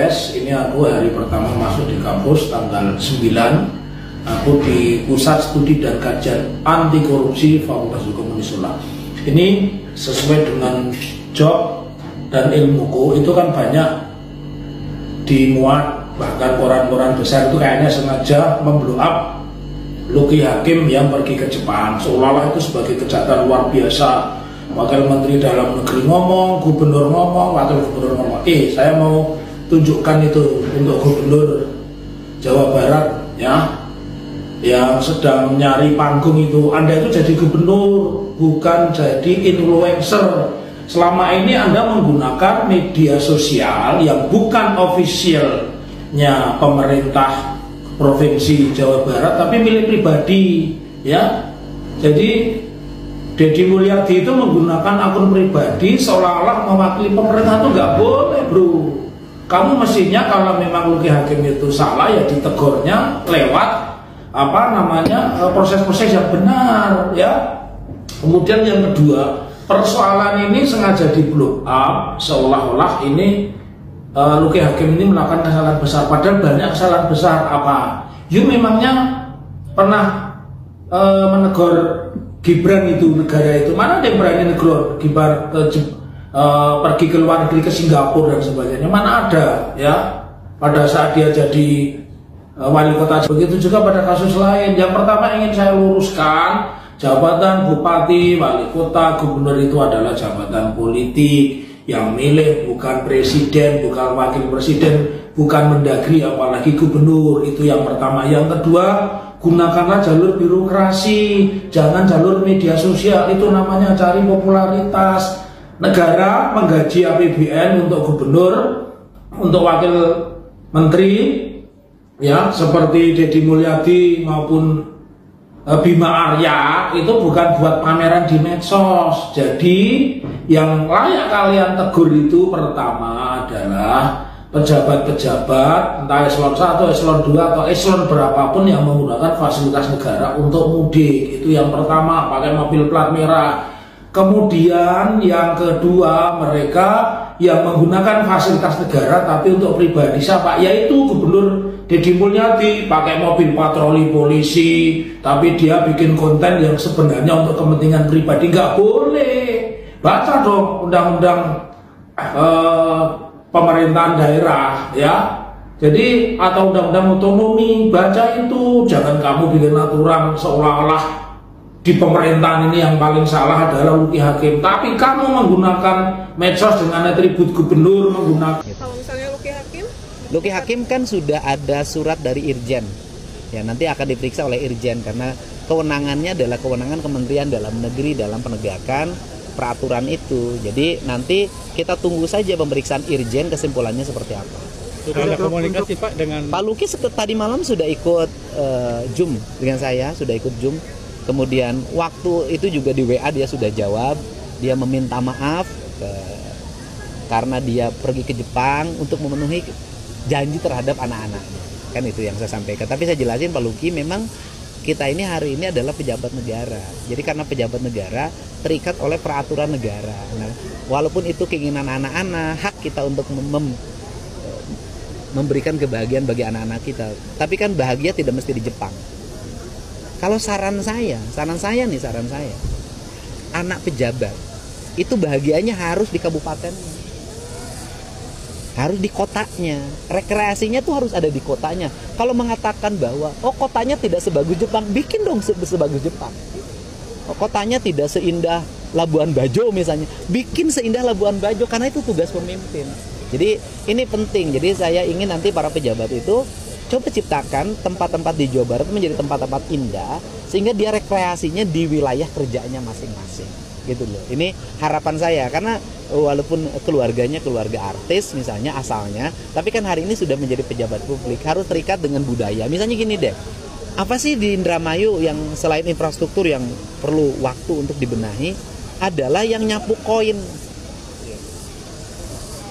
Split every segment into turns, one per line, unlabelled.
tes, ini aku hari pertama masuk di kampus tanggal 9. Aku di Pusat Studi dan Kajian Anti Korupsi Fakultas Hukum Unisula. Ini sesuai dengan job dan ilmuku, itu kan banyak dimuat, bahkan koran-koran besar itu kayaknya sengaja memblow up Luki Hakim yang pergi ke Jepang, seolah-olah itu sebagai kejahatan luar biasa. Wakil Menteri Dalam Negeri ngomong, Gubernur ngomong, Wakil Gubernur ngomong. Saya mau tunjukkan itu untuk Gubernur Jawa Barat ya, yang sedang nyari panggung itu. Anda itu jadi gubernur, bukan jadi influencer. Selama ini Anda menggunakan media sosial yang bukan officialnya pemerintah Provinsi Jawa Barat, tapi milik pribadi ya. Jadi Deddy Mulyadi itu menggunakan akun pribadi seolah-olah mewakili pemerintah. Itu nggak boleh, bro. Kamu mestinya kalau memang Luki Hakim itu salah ya ditegurnya lewat proses-proses yang benar ya. Kemudian yang kedua, persoalan ini sengaja di blow up seolah-olah ini Luki Hakim ini melakukan kesalahan besar, padahal banyak kesalahan besar. Apa? Memangnya pernah menegur Gibran itu, negara itu? Mana ada yang berani negur Gibran pergi ke luar negeri, ke Singapura dan sebagainya? Mana ada ya, pada saat dia jadi wali kota. Begitu juga pada kasus lain. Yang pertama ingin saya luruskan, jabatan bupati, wali kota, gubernur itu adalah jabatan politik yang milih bukan presiden, bukan wakil presiden, bukan mendagri, apalagi gubernur. Itu yang pertama. Yang kedua, gunakanlah jalur birokrasi, jangan jalur media sosial. Itu namanya cari popularitas. Negara menggaji APBN untuk gubernur, untuk wakil menteri ya, seperti Deddy Mulyadi maupun Bima Arya, itu bukan buat pameran di medsos. Jadi yang layak kalian tegur itu pertama adalah pejabat-pejabat entah eselon 1, eselon 2 atau eselon berapapun yang menggunakan fasilitas negara untuk mudik. Itu yang pertama, pakai mobil plat merah. Kemudian yang kedua, mereka yang menggunakan fasilitas negara tapi untuk pribadi. Siapa? Yaitu Gubernur Deddy Mulyadi, pakai mobil patroli polisi tapi dia bikin konten yang sebenarnya untuk kepentingan pribadi. Nggak boleh. Baca dong undang-undang pemerintahan daerah ya. Jadi atau undang-undang otonomi, baca itu. Jangan kamu bikin aturan seolah-olah di pemerintahan ini yang paling salah adalah Luki Hakim, tapi kamu menggunakan medsos dengan atribut gubernur, menggunakan.
Kalau misalnya
Luki Hakim kan sudah ada surat dari Irjen ya, nanti akan diperiksa oleh Irjen karena kewenangannya adalah kewenangan Kementerian Dalam Negeri dalam penegakan peraturan itu. Jadi nanti kita tunggu saja pemeriksaan Irjen, kesimpulannya seperti apa.
Sudah ada komunikasi Pak dengan
Pak Luki tadi malam sudah ikut Zoom dengan saya, sudah ikut Zoom. Kemudian waktu itu juga di WA dia sudah jawab, dia meminta maaf karena dia pergi ke Jepang untuk memenuhi janji terhadap anak-anaknya. Kan itu yang saya sampaikan. Tapi saya jelasin Pak Luki, memang kita ini hari ini adalah pejabat negara. Jadi karena pejabat negara terikat oleh peraturan negara. Nah, walaupun itu keinginan anak-anak, hak kita untuk memberikan kebahagiaan bagi anak-anak kita. Tapi kan bahagia tidak mesti di Jepang. Kalau saran saya, anak pejabat itu bahagianya harus di kabupatennya, harus di kotanya, rekreasinya tuh harus ada di kotanya. Kalau mengatakan bahwa kotanya tidak sebagus Jepang, bikin dong sebagus Jepang. Kotanya tidak seindah Labuan Bajo misalnya, bikin seindah Labuan Bajo, karena itu tugas pemimpin. Jadi ini penting. Jadi saya ingin nanti para pejabat itu coba ciptakan tempat-tempat di Jawa Barat menjadi tempat-tempat indah sehingga dia rekreasinya di wilayah kerjanya masing-masing, gitu loh. Ini harapan saya, karena walaupun keluarganya keluarga artis misalnya asalnya, tapi kan hari ini sudah menjadi pejabat publik, harus terikat dengan budaya. Misalnya gini deh, apa sih di Indramayu yang selain infrastruktur yang perlu waktu untuk dibenahi adalah yang nyapu koin.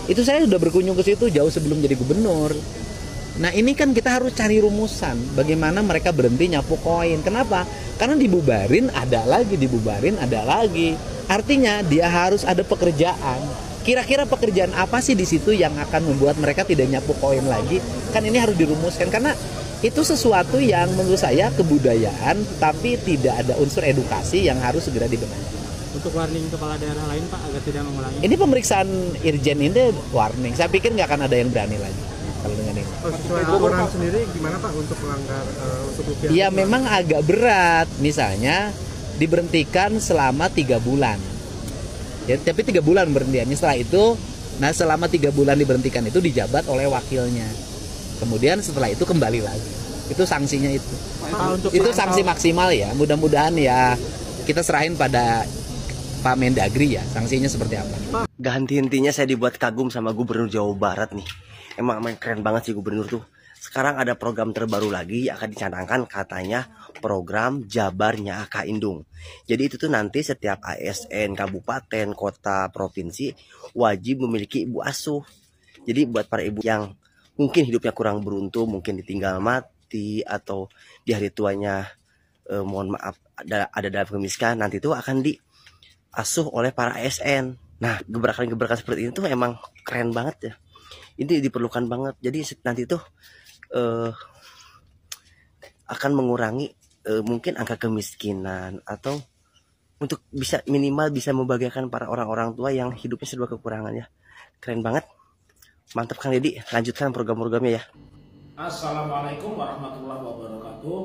Itu saya sudah berkunjung ke situ jauh sebelum jadi gubernur. Nah ini kan kita harus cari rumusan bagaimana mereka berhenti nyapu koin. Kenapa? Karena dibubarin ada lagi, dibubarin ada lagi. Artinya dia harus ada pekerjaan. Kira-kira pekerjaan apa sih di situ yang akan membuat mereka tidak nyapu koin lagi? Kan ini harus dirumuskan karena itu sesuatu yang menurut saya kebudayaan tapi tidak ada unsur edukasi yang harus segera dibenahi.
Untuk warning kepala daerah lain Pak agar tidak mengulangi.
Ini pemeriksaan Irjen ini warning. Saya pikir nggak akan ada yang berani lagi kalau dengan ini.
Sesuai aturan sendiri gimana Pak untuk melanggar untuk rupiah?
Ya memang agak berat. Misalnya diberhentikan selama 3 bulan. Ya, tapi 3 bulan berhentiannya. Setelah itu, nah selama 3 bulan diberhentikan itu dijabat oleh wakilnya. Kemudian setelah itu kembali lagi. Itu sanksinya itu. Itu sanksi maksimal ya. Mudah-mudahan ya kita serahin pada Pak Mendagri ya, sanksinya seperti apa.
Gak henti-hentinya saya dibuat kagum sama Gubernur Jawa Barat nih. Emang keren banget sih Gubernur tuh. Sekarang ada program terbaru lagi yang akan dicanangkan, katanya program Jabarnya AK Indung. Jadi itu tuh nanti setiap ASN, kabupaten, kota, provinsi wajib memiliki ibu asuh. Jadi buat para ibu yang mungkin hidupnya kurang beruntung, mungkin ditinggal mati atau di hari tuanya mohon maaf ada dalam kemiskinan, nanti itu akan diasuh oleh para ASN. Nah, gebrakan-gebrakan seperti ini tuh emang keren banget ya. Ini diperlukan banget. Jadi nanti tuh akan mengurangi mungkin angka kemiskinan atau untuk bisa minimal bisa membahagiakan para orang-orang tua yang hidupnya serba kekurangan ya. Keren banget. Mantap Kang Deddy, lanjutkan program-programnya ya.
Assalamualaikum warahmatullahi wabarakatuh.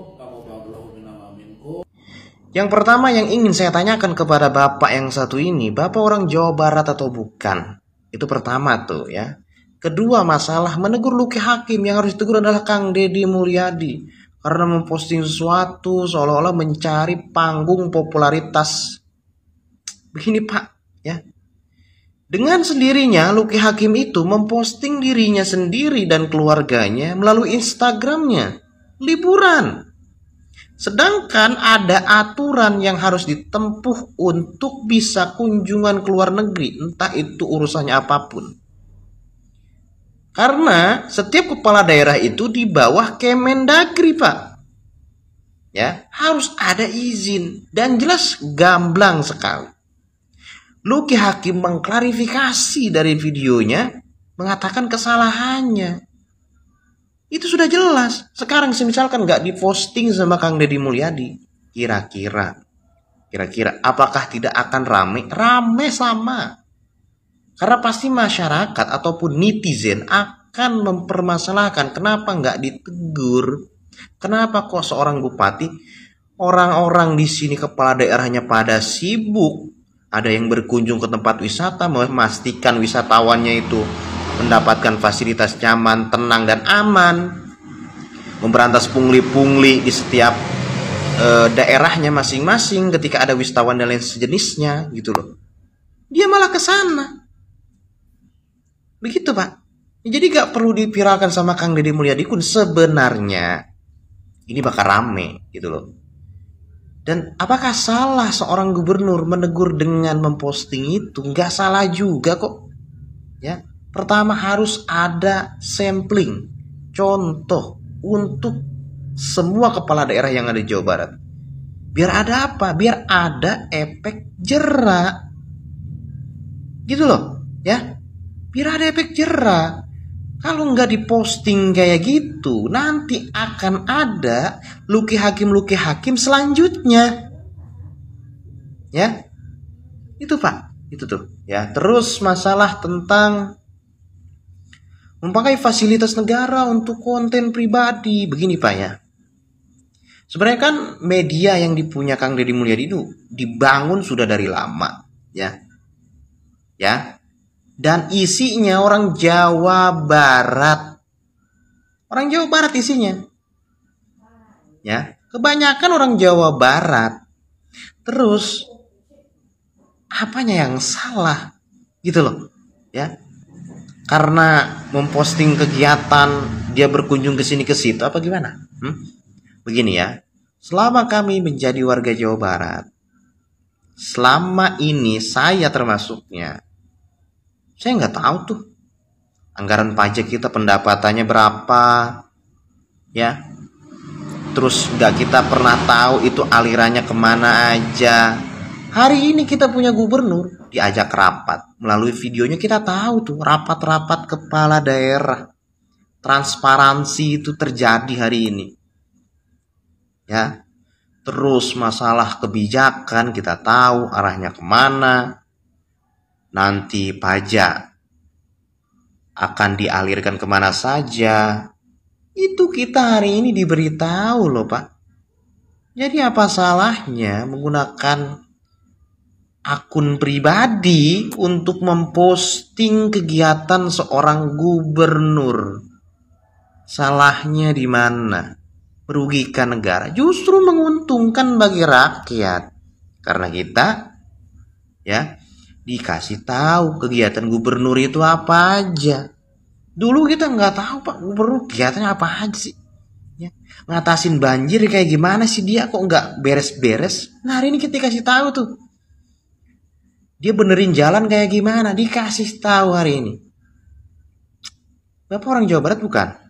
Yang pertama yang ingin saya tanyakan kepada Bapak yang satu ini, Bapak orang Jawa Barat atau bukan? Itu pertama tuh ya. Kedua, masalah menegur Luki Hakim, yang harus ditegur adalah Kang Deddy Mulyadi karena memposting sesuatu seolah-olah mencari panggung popularitas. Begini Pak, ya. Dengan sendirinya Luki Hakim itu memposting dirinya sendiri dan keluarganya melalui Instagramnya liburan. Sedangkan ada aturan yang harus ditempuh untuk bisa kunjungan ke luar negeri, entah itu urusannya apapun. Karena setiap kepala daerah itu di bawah Kemendagri, Pak. Ya, harus ada izin dan jelas gamblang sekali. Luki Hakim mengklarifikasi dari videonya, mengatakan kesalahannya. Itu sudah jelas. Sekarang misalkan nggak diposting sama Kang Deddy Mulyadi, kira-kira apakah tidak akan rame? Rame sama. Karena pasti masyarakat ataupun netizen akan mempermasalahkan kenapa nggak ditegur. Kenapa kok seorang bupati, orang-orang di sini kepala daerahnya pada sibuk, ada yang berkunjung ke tempat wisata, memastikan wisatawannya itu mendapatkan fasilitas nyaman, tenang, dan aman, memberantas pungli-pungli di setiap daerahnya masing-masing ketika ada wisatawan dan lain sejenisnya gitu loh. Dia malah ke sana. Begitu Pak. Jadi gak perlu dipiralkan sama Kang Deddy Mulyadi pun sebenarnya ini bakal rame gitu loh. Dan apakah salah seorang gubernur menegur dengan memposting itu? Gak salah juga kok. Ya. Pertama harus ada sampling, contoh untuk semua kepala daerah yang ada di Jawa Barat. Biar ada apa? Biar ada efek jera. Gitu loh, ya. Biar ada efek jera. Kalau nggak diposting kayak gitu, nanti akan ada Luki Hakim selanjutnya. Ya. Itu Pak, itu tuh. Ya, terus masalah tentang memakai fasilitas negara untuk konten pribadi. Begini Pak ya. Sebenarnya kan media yang dipunya Kang Deddy Mulyadi itu dibangun sudah dari lama. Ya. Ya. Dan isinya orang Jawa Barat. Orang Jawa Barat isinya. Ya. Kebanyakan orang Jawa Barat. Terus apanya yang salah? Gitu loh. Ya. Karena memposting kegiatan dia berkunjung ke sini ke situ apa gimana? Begini ya. Selama kami menjadi warga Jawa Barat, selama ini saya termasuknya, saya nggak tahu tuh anggaran pajak kita pendapatannya berapa, ya. Terus nggak kita pernah tahu itu alirannya kemana aja. Hari ini kita punya gubernur, diajak rapat. Melalui videonya kita tahu tuh rapat-rapat kepala daerah. Transparansi itu terjadi hari ini. Ya. Terus masalah kebijakan kita tahu arahnya kemana. Nanti pajak akan dialirkan kemana saja. Itu kita hari ini diberitahu loh Pak. Jadi apa salahnya menggunakan akun pribadi untuk memposting kegiatan seorang gubernur? Salahnya di mana? Merugikan negara, justru menguntungkan bagi rakyat. Karena kita ya dikasih tahu kegiatan gubernur itu apa aja. Dulu kita nggak tahu Pak gubernur kegiatannya apa aja sih. Ya, ngatasin banjir kayak gimana sih dia, kok nggak beres-beres. Nah hari ini kita dikasih tahu tuh. Dia benerin jalan kayak gimana, dikasih tahu hari ini. Bapak orang Jawa Barat bukan?